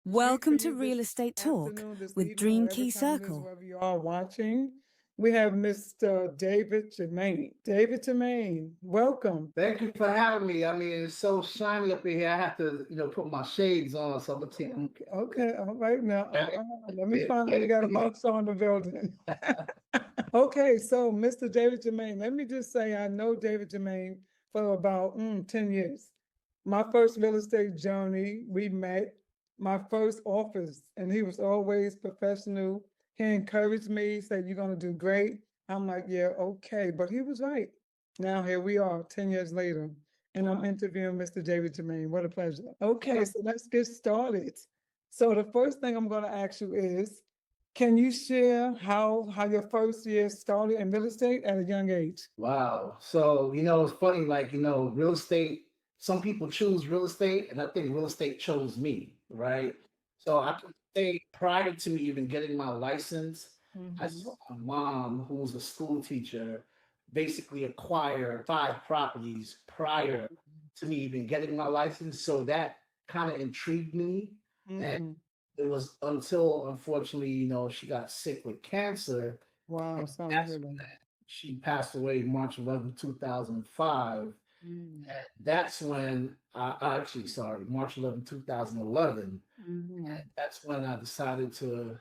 Welcome to Greetings Real this Estate Talk afternoon, this with evening, Dream whatever Key time it is, Circle. wherever you are watching. We have Mr. David Germain. David Germain, welcome. Thank you for having me. I mean, it's so shiny up in here. I have to, put my shades on so I'm gonna take. Okay, all right now. Let me find out you got a box on the building. Okay, so Mr. David Germain, let me just say I know David Germain for about 10 years. My first real estate journey, we met my first office, and he was always professional. He encouraged me, said, "You're going to do great." I'm like, "Yeah, okay." But he was right. Now here we are, 10 years later, and I'm interviewing Mr. David Germain. What a pleasure. Okay, so let's get started. So the first thing I'm going to ask you is, can you share how your first year started in real estate at a young age? Wow. So, it's funny, like, real estate, some people choose real estate, and I think real estate chose me, right? So I can say prior to even getting my license, I Mhm. saw my mom, who was a school teacher, basically acquire 5 properties prior to me even getting my license. So that kind of intrigued me. And Mhm. it was until, unfortunately, she got sick with cancer. Wow, sorry to That's hear that. she passed away March 11th, 2005. Mm. And that's when actually, sorry, March 11th, 2011. Mhm. And that's when I decided to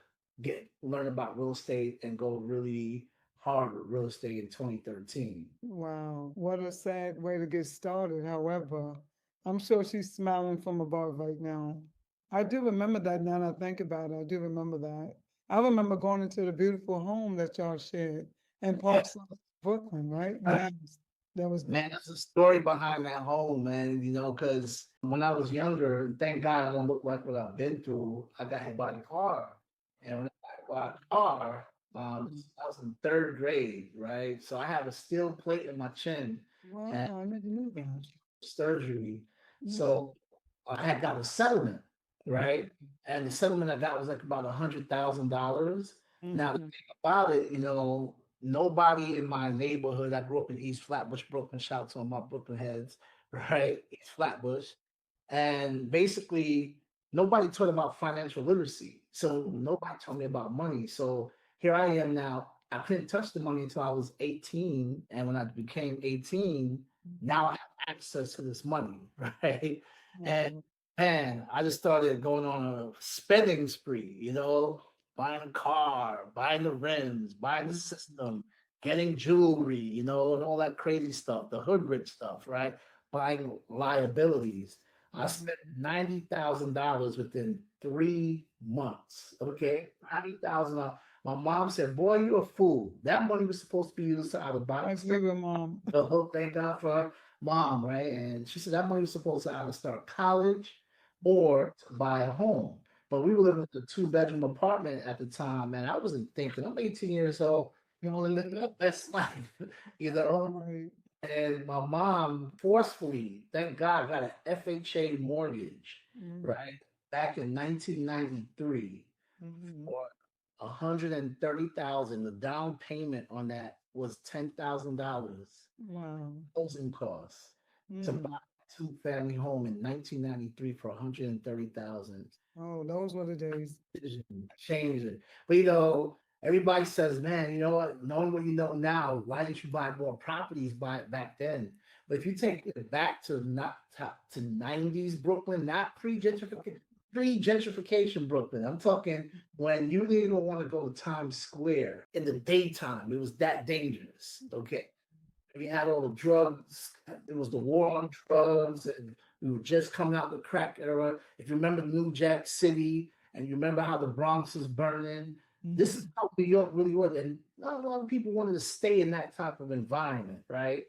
learn about real estate and go really hard with real estate in 2013. Wow, what a sad way to get started. However, I'm sure she's smiling from above right now. I do remember that now that I think about it. I do remember that. I remember going into the beautiful home that y'all shared in Yeah. Park Slope, Brooklyn, right? Yes, that was Man, there's a story behind that home, man, because when I was younger, thank God I don't look like what I've been through. I got hit by a car. And when I got hit by a car, I was in third grade, right? So I have a steel plate in my chin wow, and I never knew that. surgery. Mm. So I had got a settlement, right? And the settlement I got was like about $100,000. Now, the Mhm. thing about it, nobody in my neighborhood, I grew up in East Flatbush, Brooklyn, shout out to all my Brooklyn heads, right? East Flatbush. And basically, nobody taught about financial literacy. So nobody taught me about money. So here I am now. I couldn't touch the money until I was 18. And when I became 18, now I have access to this money, right? And Wow. man, I just started going on a spending spree, buying a car, buying the rims, buying the system, getting jewelry, and all that crazy stuff, the hood rich stuff, right? Buying liabilities. I spent $90,000 within 3 months. Okay, $90,000. My mom said, "Boy, you're a fool. That money was supposed to be used to either buy I agree with mom. the whole thank God for her mom, right?" And she said that money was supposed to either start college or to buy a home. But we were living in a 2 bedroom apartment at the time, and I wasn't thinking. I'm 18 years old, living the best life, you know. Right. And my mom forcefully, thank God, got an FHA mortgage, Mm. right, back in 1993 Mhm. for 130,000. The down payment on that was $10,000. Wow. Closing costs to buy Mhm. a two-family home in 1993 for 130,000. Oh, those were the days. Decision changed it. But everybody says, man, you know what? Knowing what you know now, why didn't you buy more properties back then? But if you take it back to not to 90s Brooklyn, not pre-gentrification Brooklyn. I'm talking when you didn't even want to go to Times Square in the daytime. It was that dangerous. Okay. We had all the drugs. It was the war on drugs, and we were just coming out of the crack era. If you remember New Jack City, and you remember how the Bronx was burning, this is Mhm. how New York really was. And not a lot of people wanted to stay in that type of environment, right?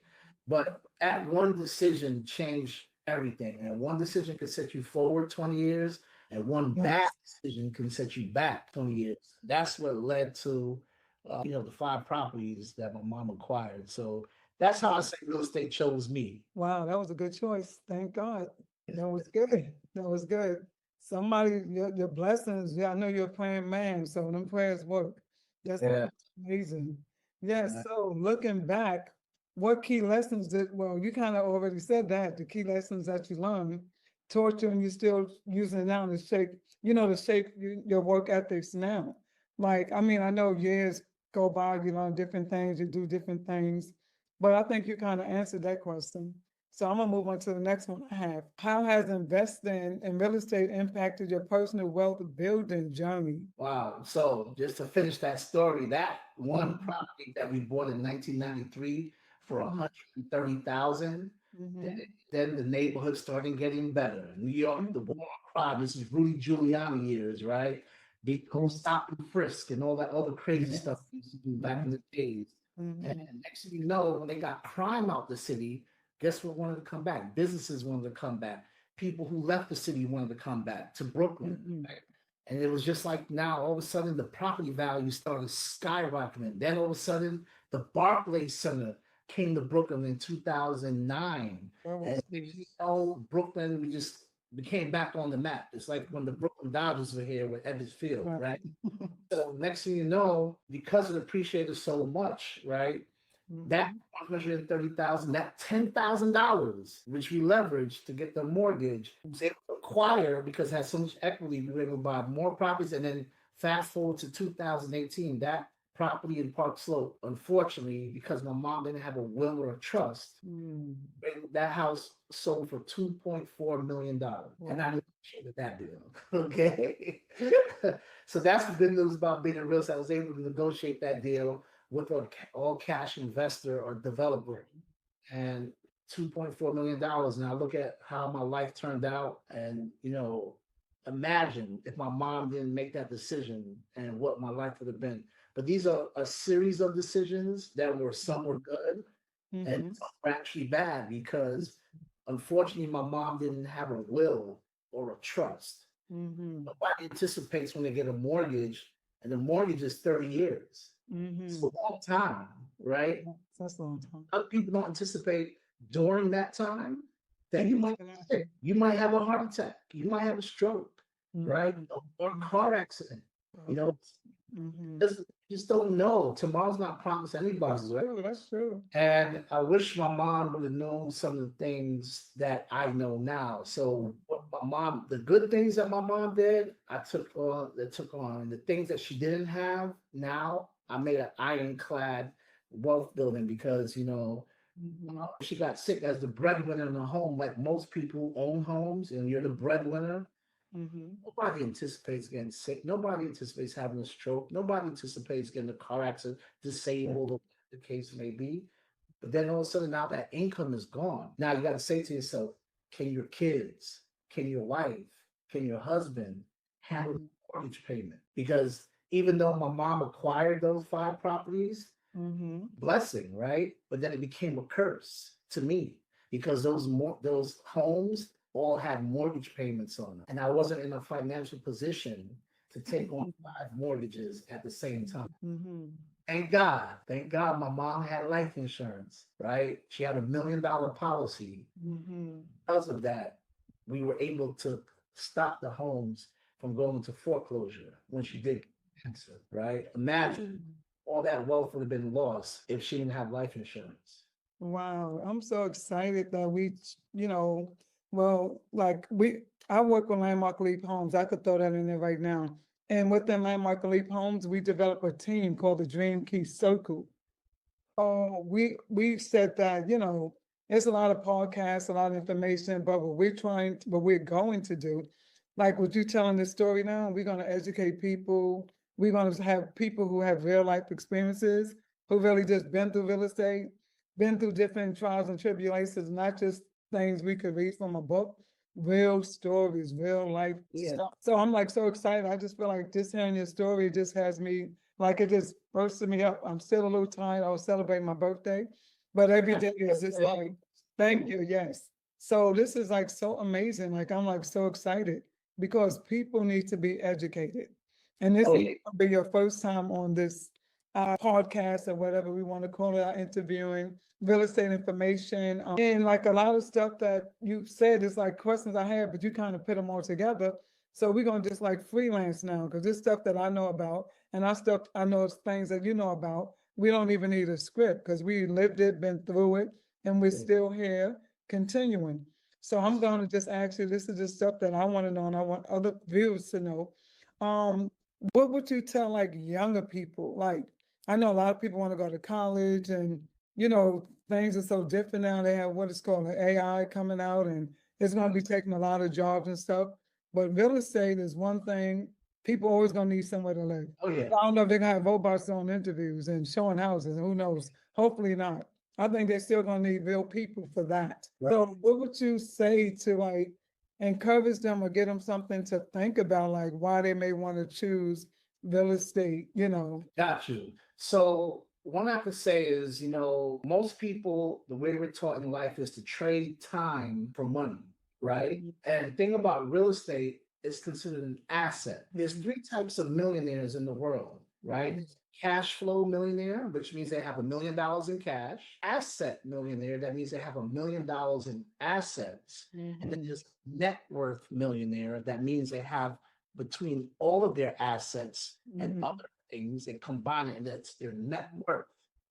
But that one decision changed everything. And one decision could set you forward 20 years, and one bad Yes. decision can set you back 20 years. That's what led to, the 5 properties that my mom acquired. So that's how I say real estate chose me. Wow, that was a good choice. Thank God. That was good. That was good. Somebody, your blessings. Yeah, I know you're a praying man, so them prayers work. That's Yeah. amazing. Yes. Uh, So looking back, what key lessons did? Well, you kind of already said that the key lessons that you learned. taught you and you're still using it now to shape, to shape your work ethics now. Like, I mean, I know years go by, you learn different things, you do different things, but I think you kind of answered that question. So I'm gonna move on to the next one I have. How has investing in real estate impacted your personal wealth building journey? Wow. So just to finish that story, that one property that we bought in 1993 for 130,000, Mm-hmm. then the neighborhood started getting better. New York, the war on crime, this is Rudy Giuliani years, right? The whole stop and frisk and all that other crazy stuff we used to do back in the days. And Mm-hmm. next thing you know, when they got crime out the city, guess what wanted to come back? Businesses wanted to come back. People who left the city wanted to come back to Brooklyn. Mm-hmm. Right? And it was just like now, all of a sudden, the property value started skyrocketing. Then all of a sudden, the Barclays Center came to Brooklyn in 2009. And Brooklyn, we just became back on the map. It's like when the Brooklyn Dodgers were here with Ebbets Field, right? So next thing you know, because it appreciated so much, right? That 130,000, that $10,000, which we leveraged to get the mortgage, was able to acquire because it had so much equity. We were able to buy more properties, and then fast forward to 2018, that property in Park Slope, unfortunately, because my mom didn't have a will or a trust, that house sold for $2.4 million. And I negotiated that deal. Okay. So that's the good news about being in real estate. I was able to negotiate that deal with an all cash investor or developer. And $2.4 million. And I look at how my life turned out, and imagine if my mom didn't make that decision and what my life would have been. But these are a series of decisions that were some were good and some were actually bad because unfortunately my mom didn't have a will or a trust. Nobody anticipates when they get a mortgage, and the mortgage is 30 years. It's a long time, right? That's a long time. Other people don't anticipate during that time that you might be sick, you might have a heart attack, you might have a stroke, right? Or a car accident. You know, just don't know. Tomorrow's not promised anybody's, right? That's true. And I wish my mom would have known some of the things that I know now. So what my mom, the good things that my mom did, I took on, and the things that she didn't have now, I made an ironclad wealth building because, she got sick as the breadwinner in the home, like most people own homes and you're the breadwinner. Nobody anticipates getting sick. Nobody anticipates having a stroke. Nobody anticipates getting a car accident, disabled, or the case may be. But then all of a sudden, now that income is gone. Now you got to say to yourself, can your kids, can your wife, can your husband handle the mortgage payment? Because even though my mom acquired those 5 properties, blessing, right? But then it became a curse to me because those homes all had mortgage payments on them. And I wasn't in a financial position to take on 5 mortgages at the same time. Thank God my mom had life insurance, right? She had $1 million policy. Because of that, we were able to stop the homes from going into foreclosure when she did cancer, right? Imagine all that wealth would have been lost if she didn't have life insurance. Wow, I'm so excited that I work with Landmark Leap Homes. I could throw that in there right now. And within Landmark Leap Homes, we developed a team called the Dream Key Circle. Oh, we said that, there's a lot of podcasts, a lot of information, but what we're going to do, like what you telling this story now, we're gonna educate people. We're gonna have people who have real life experiences, who really just been through real estate, been through different trials and tribulations, not just things we could read from a book, real stories, real life stuff. So I'm like so excited. I just feel like just hearing your story just has me like it just bursted me up. I'm still a little tired. I was celebrating my birthday, but every day is just like, thank you, yes. So this is like so amazing. Like I'm like so excited because people need to be educated. And this will be your first time on this podcast or whatever we want to call it, interviewing real estate information. And like a lot of stuff that you said is like questions I had, but you kind of put them all together. So we're gonna just like freelance now because this stuff that I know about and I know things that you know about. We don't even need a script because we lived it, been through it, and we're still here continuing. So I'm gonna just ask you, this is just stuff that I wanna know and I want other viewers to know. Um, what would you tell like younger people? Like, I know a lot of people wanna go to college and, things are so different now. They have what is called an AI coming out and it's gonna be taking a lot of jobs and stuff. But real estate is one thing, people always gonna need somewhere to live. Oh yeah. I don't know if they're gonna have robots on interviews and showing houses, who knows? Hopefully not. I think they're still gonna need real people for that. Right. So what would you say to like encourage them or get them something to think about, like why they may want to choose real estate? Got you. So one I could say is, most people, the way we're taught in life is to trade time for money, right? And the thing about real estate is considered an asset. There's three types of millionaires in the world, right? Cash flow millionaire, which means they have $1 million in cash. Asset millionaire, that means they have $1 million in assets. And then there's net worth millionaire, that means they have between all of their assets and other things and combine it, and that's their net worth,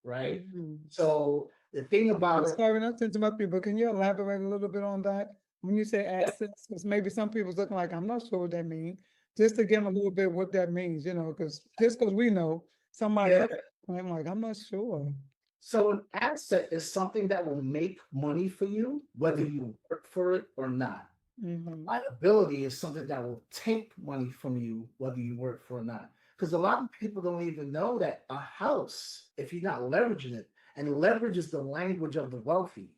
right? So the thing about it, Sorry not to interrupt you, but can you elaborate a little bit on that? When you say assets, because maybe some people's looking like, I'm not sure what that means. Just to give them a little bit what that means, because just because we know, somebody yeah. else, I'm like, I'm not sure. So an asset is something that will make money for you, whether you work for it or not. Liability is something that will take money from you, whether you work for it or not. Because a lot of people don't even know that a house, if you're not leveraging it, and leverage is the language of the wealthy.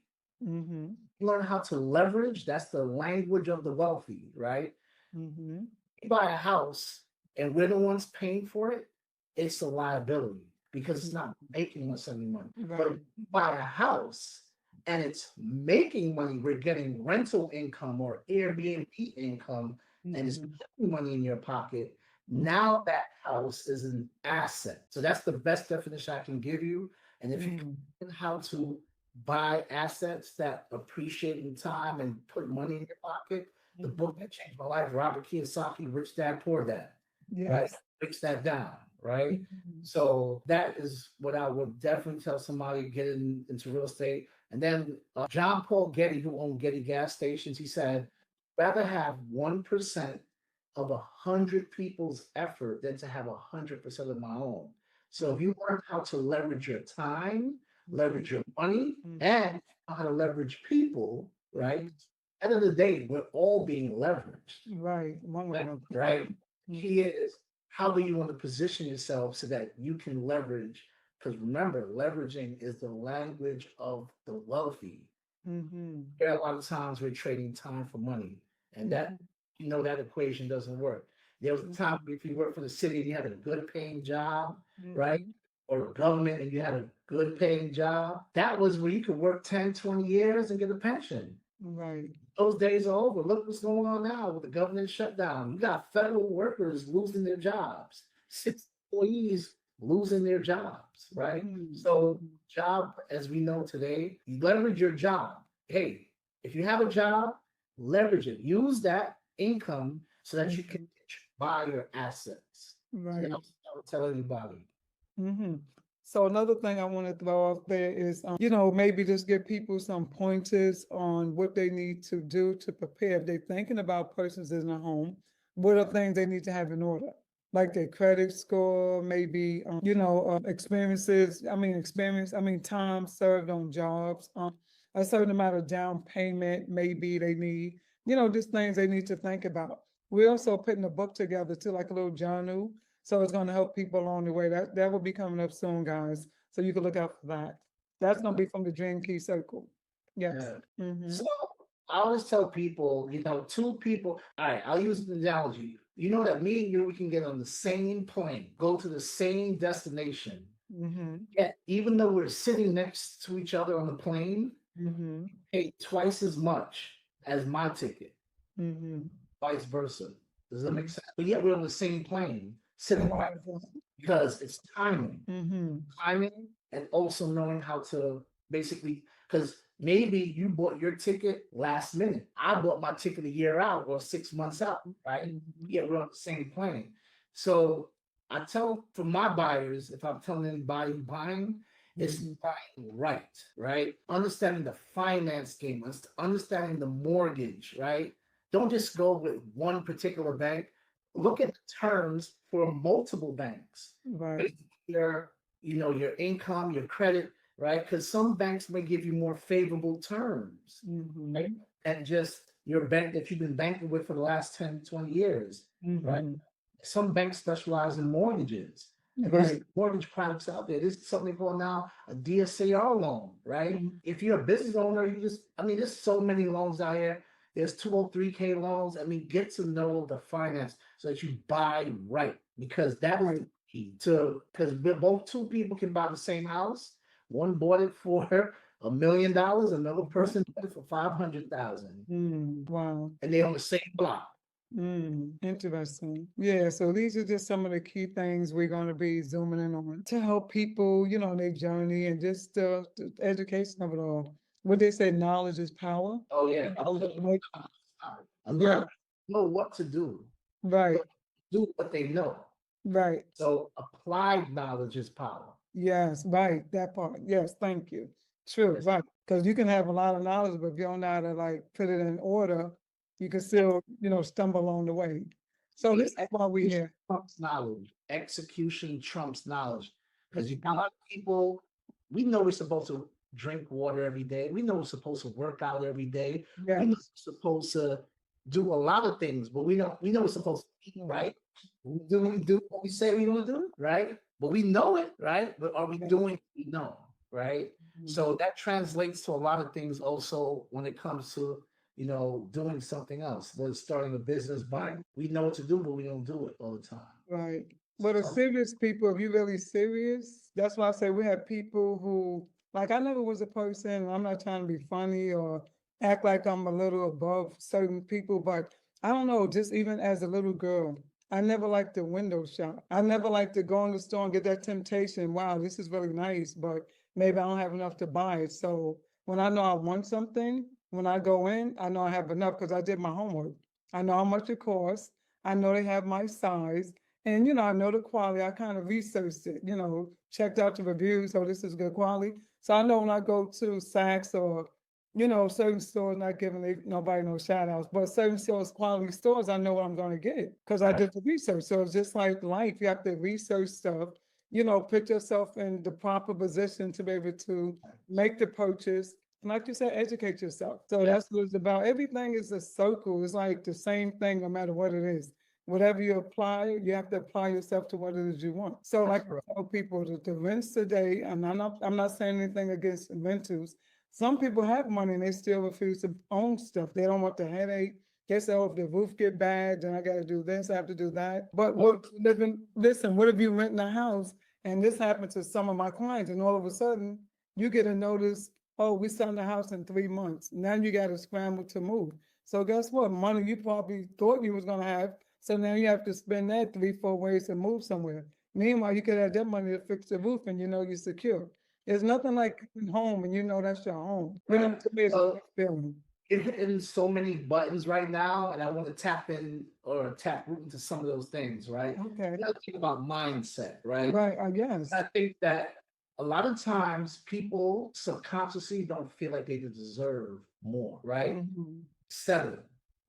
You learn how to leverage, that's the language of the wealthy, right? You buy a house and we're the ones paying for it, it's a liability because it's not making us any money. But if you buy a house and it's making money, we're getting rental income or Airbnb income, and it's putting money in your pocket. Now that house is an asset. So that's the best definition I can give you. And if you know how to buy assets that appreciate in time and put money in your pocket, the book that changed my life, Robert Kiyosaki, Rich Dad Poor Dad, right? Yes. Breaks that down, right? So that is what I would definitely tell somebody getting into real estate. And then John Paul Getty, who owned Getty gas stations, he said, rather have 1% of 100 people's effort than to have 100% of my own. So if you learn how to leverage your time, leverage your money, and know how to leverage people, right? At the end of the day, we're all being leveraged, Right. One way or another. right? Key is, how do you want to position yourself so that you can leverage? Because remember, leveraging is the language of the wealthy. There are a lot of times we're trading time for money, and that that equation doesn't work. There was a time if you work for the city and you had a good paying job, right? Or government and you had a good paying job, that was where you could work 10, 20 years and get a pension. Right. Those days are over. Look what's going on now with the government shutdown. You got federal workers losing their jobs, six employees losing their jobs, right? So, job, as we know today, you leverage your job. Hey, if you have a job, leverage it. Use that income so that you can buy your assets. Right. I would tell anybody. So another thing I want to throw out there is, maybe just give people some pointers on what they need to do to prepare. If they're thinking about purchasing a home, what are things they need to have in order? Like their credit score, maybe, time served on jobs, a certain amount of down payment, maybe they need, just things they need to think about. We're also putting a book together too, like a little journal. So it's going to help people along the way. That will be coming up soon, guys. So you can look out for that. That's going to be from the Dream Key Circle. Yes. So I always tell people, two people. All right, I'll use an analogy. You know that me and you, we can get on the same plane, go to the same destination. Yet, even though we're sitting next to each other on the plane, pay twice as much as my ticket, vice versa. Does that make sense? But yet we're on the same plane, sitting right, because it's timing, timing, and also knowing how to basically, because maybe you bought your ticket last minute. I bought my ticket a year out or 6 months out, right? Yeah, we're on the same plane. So I tell for my buyers, if I'm telling anybody buying, It's Mhm. buying right? Understanding the finance game, understanding the mortgage, right? Don't just go with one particular bank. Look at the terms for multiple banks. Right. Based on your income, your credit, right? Because some banks may give you more favorable terms, right? Mhm. And just your bank that you've been banking with for the last 10, 20 years, right? Mhm. Some banks specialize in mortgages. And there's Right. mortgage products out there. There's something called now a DSCR loan, right? Mhm. If you're a business owner, there's so many loans out here. There's 203K loans. I mean, get to know the finance so that you buy right, because that's Right. the key to, because both two people can buy the same house. One bought it for $1 million, another person bought it for 500,000, Wow. and they're on the same block. Interesting. Yeah, so these are just some of the key things we're going to be zooming in on to help people, on their journey and just the education of it all. What they say, knowledge is power. Oh yeah. Like, A lot yeah, of people know what to do, right, but do what they know. right. So applied knowledge is power. Yes, right. That part. Yes, thank you. True, Yes. right. Because you can have a lot of knowledge, but if you don't know how to like put it in order, you can still, stumble along the way. So this is why we're Execution here. trumps knowledge. Execution trumps knowledge. Because you got a lot of people, we know we're supposed to drink water every day. We know we're supposed to work out every day. We know Yes. we're supposed to do a lot of things, but we know we're supposed to eat right. We do what we say we're gonna do, right? But we know it, right? But are we Yeah. doing what we know, right? Mhm. So that translates to a lot of things also when it comes to doing something else, whether starting a business, buying. We know what to do, but we don't do it all the time. Right. But the So, serious people, if you're really serious, that's why I say we have people who, like, I never was a person, and I'm not trying to be funny or act like I'm a little above certain people, but I don't know, just even as a little girl, I never liked the window shop. I never liked to go in the store and get that temptation. Wow, this is really nice, but maybe I don't have enough to buy it. So when I know I want something, when I go in, I know I have enough because I did my homework. I know how much it costs. I know they have my size. And I know the quality. I kind of researched it, checked out the reviews. So this is good quality. So I know when I go to Saks or, certain stores, not giving nobody no shout outs, but certain stores, quality stores, I know what I'm going to get because I did the research. So it's just like life. You have to research stuff, put yourself in the proper position to be able to make the purchase. And like you said, educate yourself. So yeah. that's what it's about. Everything is a circle. It's like the same thing no matter what it is. Whatever you apply, you have to apply yourself to what it is you want. So like I tell people to rent today, and I'm not saying anything against renters. Some people have money and they still refuse to own stuff. They don't want the headache. They say, oh, if the roof get bad, then I gotta do this, I have to do that. But listen, what if you rent in a house and this happened to some of my clients and all of a sudden you get a notice, oh, we selling the house in 3 months. Now you gotta scramble to move. So guess what? Money you probably thought you was gonna have, so now you have to spend that 3, 4 ways to move somewhere. Meanwhile, you could have that money to fix the roof and you're secure. There's nothing like coming home and that's your home. To me, it's a So good feeling. you're hitting so many buttons right now, and I want to tap in or tap root into some of those things, right? Okay. You got to think about mindset, right? Right, I guess. I think that a lot of times people subconsciously don't feel like they deserve more, right? Mhm. Settle,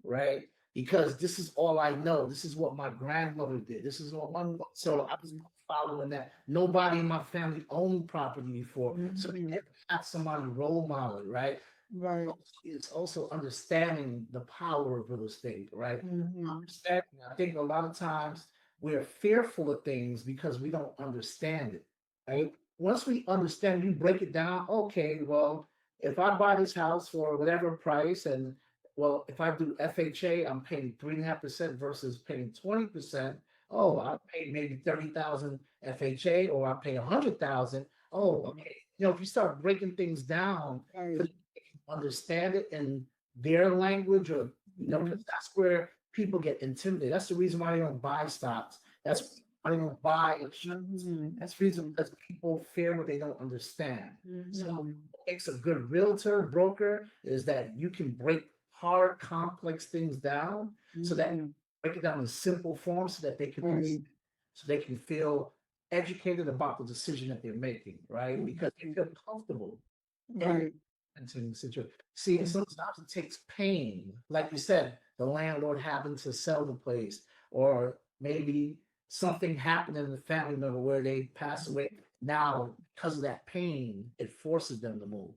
right? Because this is all I know. This is what my grandmother did. This is what so I was following that. Nobody in my family owned property before. So they Mhm. never had somebody role model, right? Right. It's also understanding the power of real estate, right? Mhm. Understanding. I think a lot of times we're fearful of things because we don't understand it, right? Once we understand, you break it down. Okay, well, if I buy this house for whatever price, and well, if I do FHA, I'm paying 3.5% versus paying 20%. Oh, I pay maybe 30,000 FHA, or I pay 100,000. Oh, okay. If you start breaking things down Right. understand it in their language, or Mhm. because that's where people get intimidated. That's the reason why they don't buy stocks. That's why they don't buy insurance. Mhm. That's the reason because people fear what they don't understand. So Mhm. what makes a good realtor, broker, is that you can break hard, complex things down so that Mhm. break it down in simple form so that they can Right. so they can feel educated about the decision that they're making, right? Because they feel comfortable Right. entering the situation. See, and sometimes it takes pain, like you said, the landlord having to sell the place, or maybe something happened in the family member where they pass away. Now, because of that pain, it forces them to move.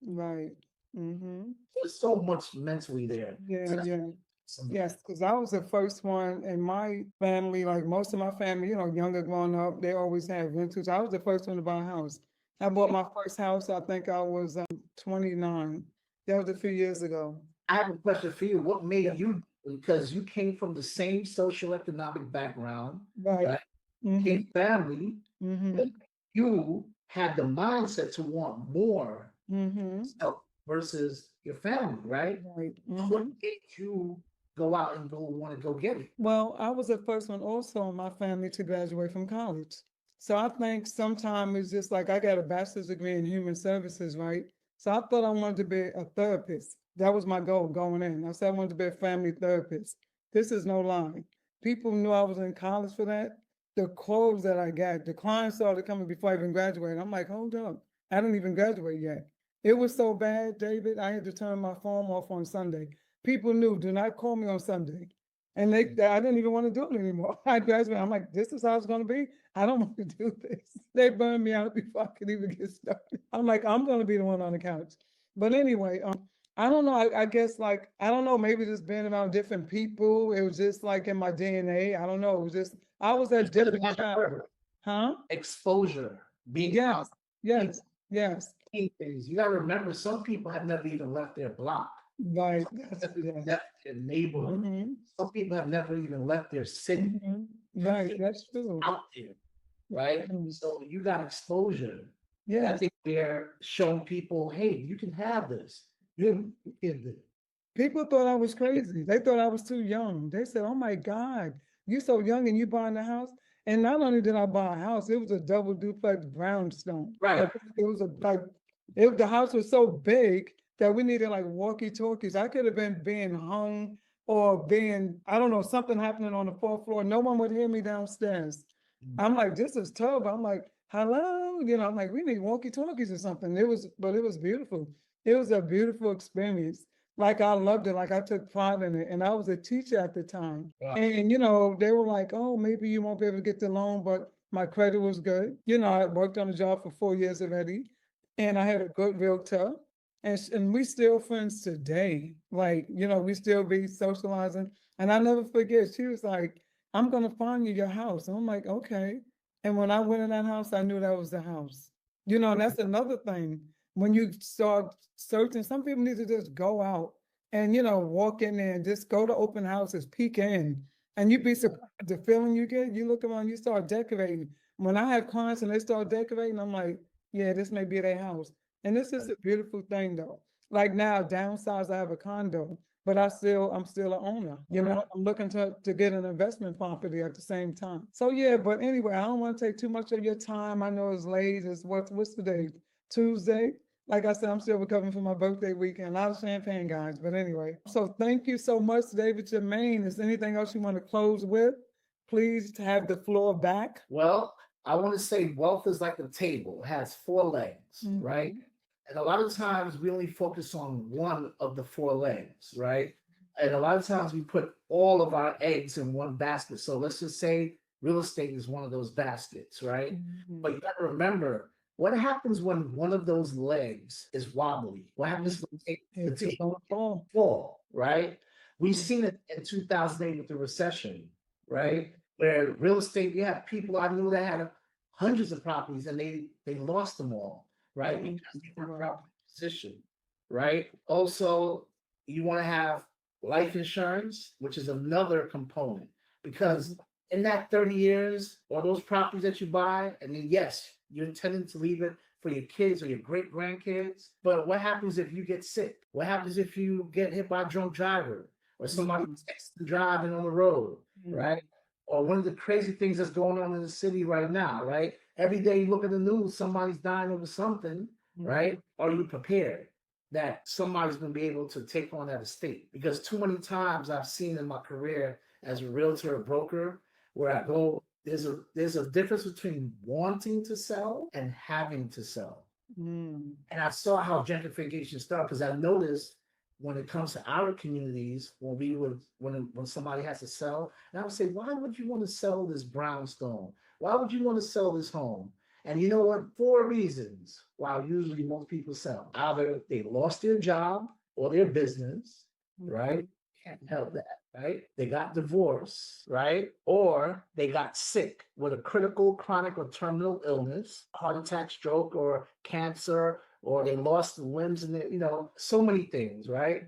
Right. Mm-hmm. There's so much mentally there. Yeah, yeah. Some- Yes, because I was the first one in my family, like most of my family, younger growing up, they always had rentals. I was the first one to buy a house. I bought my first house, I think I was 29. That was a few years ago. I have a question for you. What made you, because you came from the same socioeconomic background, Right. right? Mm-hmm. Same family, Mm-hmm. but you had the mindset to want more Mm-hmm. self versus your family, right? Right. What Mm-hmm. made you go out and go want to go get it? Well, I was the first one also in my family to graduate from college. So I think sometimes it's just like I got a bachelor's degree in human services, right? So I thought I wanted to be a therapist. That was my goal going in. I said I wanted to be a family therapist. This is no lie. People knew I was in college for that. The calls that I got, the clients started coming before I even graduated. I'm like, hold up. I didn't even graduate yet. It was so bad, David, I had to turn my phone off on Sunday. People knew, do not call me on Sunday. And I didn't even want to do it anymore. I graduated. I'm like, this is how it's going to be. I don't want to do this. They burned me out before I could even get started. I'm like, I'm going to be the one on the couch. But anyway, I don't know. I guess like, I don't know, maybe just being around different people. It was just like in my DNA. I don't know. It was just, I was at different time. Huh? Exposure, being Yes. out, Yes. Yes. seeing things. You got to remember, some people have never even left their block, Right. That's, yeah. left their neighborhood. Mhm. Some people have never even left their city. Mhm. Right. That's true. Out there, right? Mhm. So you got exposure. I Yes. think they're showing people, hey, you can have this. You can do it. People thought I was crazy. They thought I was too young. They said, "Oh my God, you so young and you buying a house." And not only did I buy a house, it was a double duplex brownstone. Right. Like it was a like the house was so big that we needed like walkie-talkies. I could have been being hung or being, I don't know, something happening on the fourth floor. No one would hear me downstairs. I'm like, this is tough. I'm like, hello, I'm like, we need walkie-talkies or something. But it was beautiful. It was a beautiful experience. Like I loved it, like I took pride in it. And I was a teacher at the time. Wow. And they were like, oh, maybe you won't be able to get the loan, but my credit was good. I worked on the job for 4 years already. And I had a good realtor. And we still friends today. Like, we still be socializing. And I never forget, she was like, I'm gonna find you your house. And I'm like, okay. And when I went in that house, I knew that was the house. And that's another thing. When you start searching, some people need to just go out and walk in there and just go to open houses, peek in, and you'd be surprised the feeling you get. You look around, you start decorating. When I have clients and they start decorating, I'm like, yeah, this may be their house. And this is a beautiful thing though. Like now, downsize, I have a condo, but I'm still an owner. I'm looking to get an investment property at the same time. So yeah, but anyway, I don't want to take too much of your time. I know it's late. It's what's today? Tuesday. Like I said, I'm still recovering from my birthday weekend. A lot of champagne, guys. But anyway, so thank you so much, David Germain. Is there anything else you want to close with? Please have the floor back. Well, I want to say wealth is like a table, it has four legs, right? Mhm. And a lot of times we only focus on one of the four legs, right? And a lot of times we put all of our eggs in one basket. So let's just say real estate is one of those baskets, right? Mhm. But you got to remember, what happens when one of those legs is wobbly? What happens when the It's table gonna fall. fall, right? We've seen it in 2008 with the recession, right? Where real estate, you have people I knew that had hundreds of properties and they lost them all, right? Because they weren't properly positioned, right? Also, you want to have life insurance, which is another component, because in that 30 years or those properties that you buy, and then yes, you're intending to leave it for your kids or your great grandkids. But what happens if you get sick? What happens if you get hit by a drunk driver or somebody texting driving on the road, right? Or one of the crazy things that's going on in the city right now, right? Every day you look at the news, somebody's dying over something, right? Are you prepared that somebody's going to be able to take on that estate? Because too many times I've seen in my career as a realtor or broker where I go there's a difference between wanting to sell and having to sell. Mm. And I saw how gentrification started because I noticed when it comes to our communities, when somebody has to sell, and I would say, why would you want to sell this brownstone? Why would you want to sell this home? And you know what? 4 reasons why usually most people sell. Either they lost their job or their business, right? Can't help that, right? They got divorced, right? Or they got sick with a critical, chronic, or terminal illness, heart attack, stroke, or cancer, or they lost the limbs and so many things, right?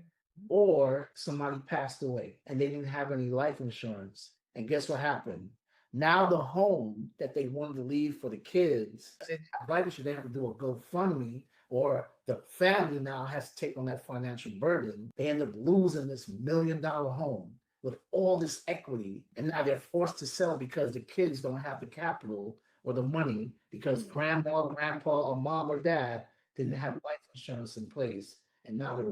Or somebody passed away and they didn't have any life insurance. And guess what happened? Now the home that they wanted to leave for the kids, they didn't have life insurance, they have to do a GoFundMe, or the family now has to take on that financial burden. They end up losing this $1 million home with all this equity, and now they're forced to sell because the kids don't have the capital or the money because grandma, grandpa, or mom or dad didn't have life insurance in place, and now they're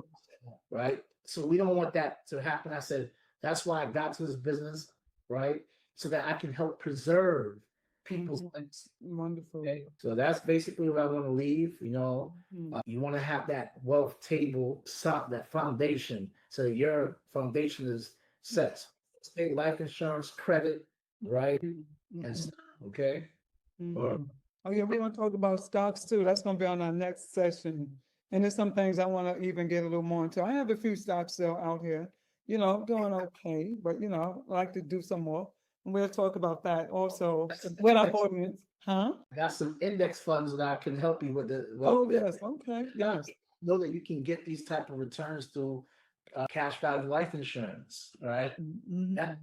right. So we don't want that to happen. I said that's why I got to this business, right, so that I can help preserve people's things. Wonderful. Okay, so that's basically what I want to leave. You want to have that wealth table, that foundation, so that your foundation is set. State life insurance, credit, right, and stuff, okay. Or Oh yeah, we're gonna talk about stocks too. That's gonna be on our next session. And there's some things I wanna even get a little more into. I have a few stocks still out here, doing okay, but I like to do some more. And we'll talk about that also with our audience, huh? got some index funds that I can help you with. Oh, yes, okay, yes. Know that you can get these type of returns through cash value life insurance, right? Mhm. That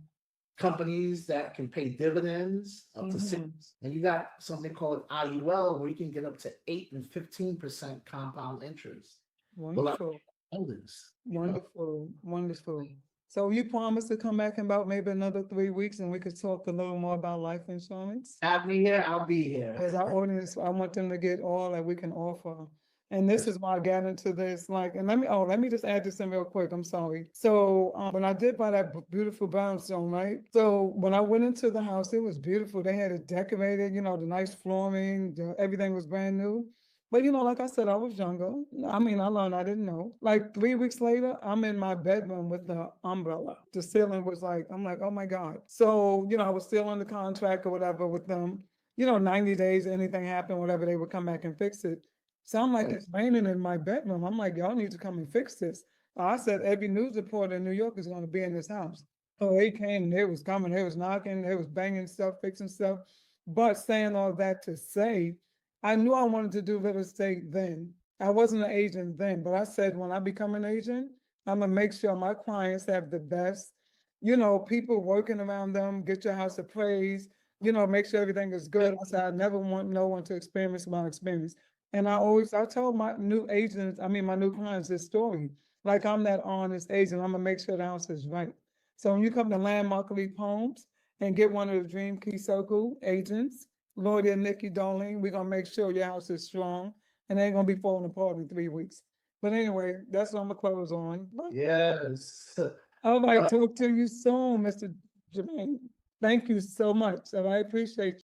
companies that can pay dividends up to six, Mhm. and you got something called IUL where you can get up to 8 and 15% compound interest. Well, Wonderful, all this. wonderful, wonderful. So you promised to come back in about maybe another 3 weeks and we could talk a little more about life insurance? Have me here, I'll be here. As our audience, I want them to get all that we can offer. And this is why I got into this, like, and let me just add this in real quick. I'm sorry. So, when I did buy that beautiful brownstone, right? So when I went into the house, it was beautiful. They had it decorated, the nice flooring, everything was brand new. But like I said, I was younger. I mean, I learned I didn't know. Like 3 weeks later, I'm in my bedroom with the umbrella. The ceiling was like, I'm like, oh my God. So, I was still on the contract or whatever with them. 90 days, anything happened, whatever, they would come back and fix it. So I'm like, it's raining in my bedroom. I'm like, y'all need to come and fix this. I said, every news reporter in New York is going to be in this house. So they came, and they was coming, they was knocking, they was banging stuff, fixing stuff. But saying all that to say, I knew I wanted to do real estate then. I wasn't an agent then, but I said, when I become an agent, I'm going to make sure my clients have the best, people working around them, get your house appraised, make sure everything is good. I said, I never want no one to experience my experience. And I tell my new agents, I mean, my new clients this story. Like I'm that honest agent. I'm gonna make sure the house is right. So when you come to Landmark Elite Homes and get one of the Dream Key Circle agents, Lord and Nikki Darling, we're gonna make sure your house is strong and ain't gonna be falling apart in 3 weeks. But anyway, that's what I'm gonna close on. Yes. All right, talk to you soon, Mr. Germain. Thank you so much. And I appreciate you.